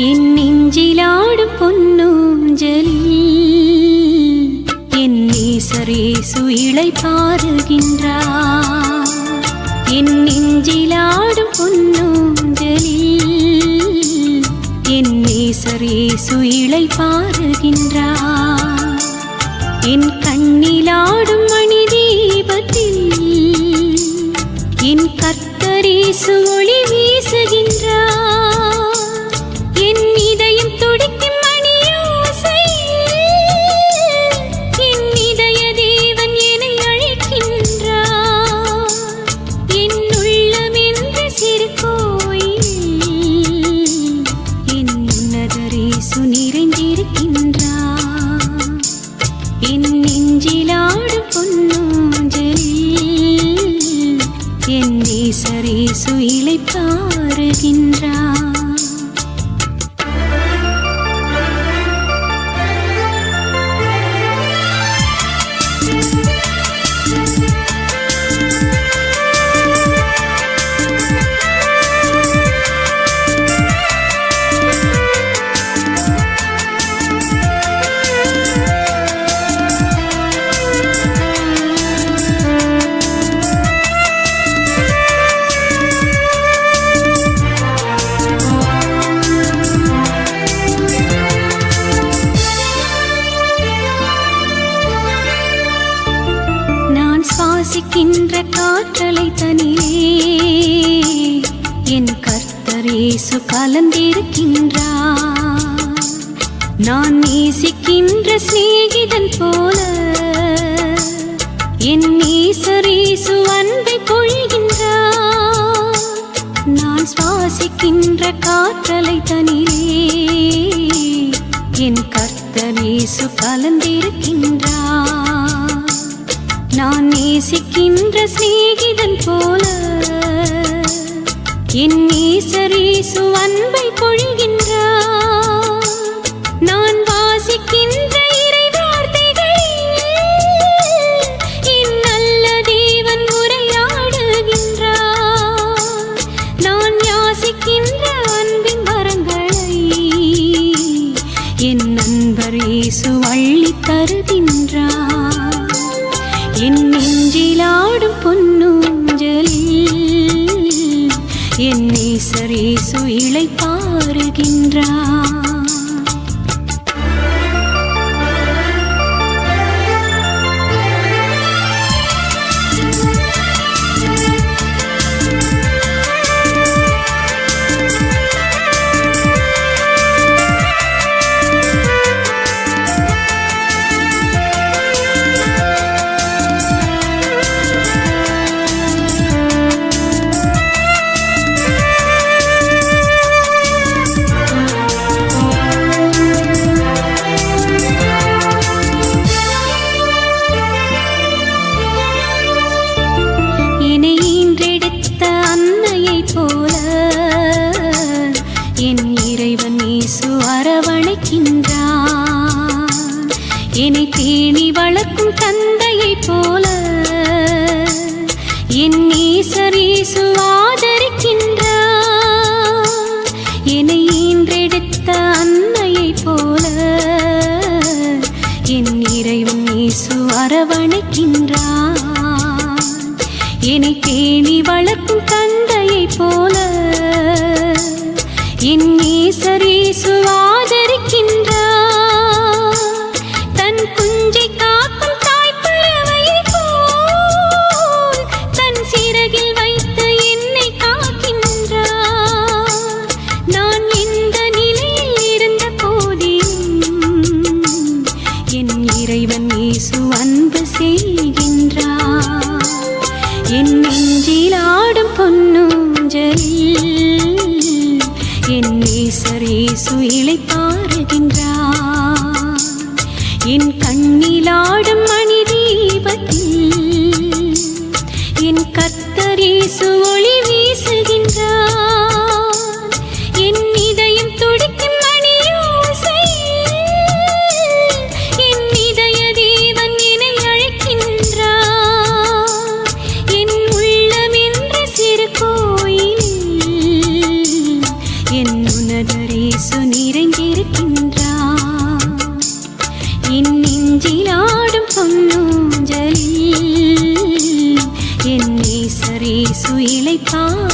என் நெஞ்சிலாடும் பொன்னூஞ்சலில் என் நேசரேசு இளைப்பாறுகின்றார். என் நெஞ்சிலாடும் பொன்னூஞ்சலில் என் நேசரேசு இளைப்பாறுகின்றார். என் கண்ணிலாடும் மணி தீபத்தில் என் கர்த்தரேசு ஒளி வீசுகின்றார். என் இதயம் துடிக்கும் மணியோசையில் என் இதய தேவன் என்னை அழைக்கின்றார். என் உள்ளம் என்ற சிறு கோயில் என் உன்னதரேசு நிறைந்திருக்கின்றார். என் நெஞ்சிலாடும் பொன்னூஞ்சலில் என் நேசரேசு இளைப்பாறுகின்றார். சுவாசிக்கின்ற காற்றலை தனிலே என் கர்த்தரேசு கலந்திருக்கின்றார். நான் நேசிக்கின்ற சிநேகிதன் போல என் நேசரேசு அன்பை பொழிகின்றார். நான் சுவாசிக்கின்ற காற்றலை தனிலே என் கர்த்தரேசு கலந்திருக்கின்றார். நான் நேசிக்கின்ற சிநேகிதன் போல என் நேசரேசு அன்பை பொழிகின்றார். நான் வாசிக்கின்ற இறைவார்த்தைகளில் என் நல்ல தேவன் உரையாடுகின்றார். நான் யாசிக்கின்ற அன்பின் வரங்களை என் நண்பரேசு அள்ளித் தருகின்றார். என் நெஞ்சிலாடும் பொன்னூஞ்சலில் என் நேசரேசு இளைப்பாறுகின்றார். என்னை தேனி வளர்க்கும் தந்தையைப் போல என் நேசரேசு ஆதரிக்கின்றார். என்னை ஈன்றெடுத்த அன்னையைப் போல என் இறைவன் இயேசு அரவணைக்கின்றார். என்னை தேனி வளர்க்கும் தந்தையைப் போல என் நேசரேசு ஆதரிக்கின்றார். தன் குஞ்சை காக்கும் தாய்ப்பறவையைப் போல் தன் சிறகில் வைத்து என்னை காக்கின்றார். நான் எந்த நிலையில் இருந்த போதிலும் என் இறைவன் இயேசு அன்பு செய்கின்றார். என் நெஞ்சில் ஆடும் பொன்னூஞ்சலில் என் நேசரேசு இளைப்பாறுகின்றார். என் கண்ணிலாடும் மணி தீபத்தில் என் கர்த்தரேசு ஒளி வீசுகின்றார். என் இதயம் துடிக்கும் மணியோசையில் என் இதய தேவன் என்னை அழைக்கின்றார். என் உள்ளம் என்ற சிறு கோயில் என் உன்னதரேசு இயேசு இளைப்பாறுவார்.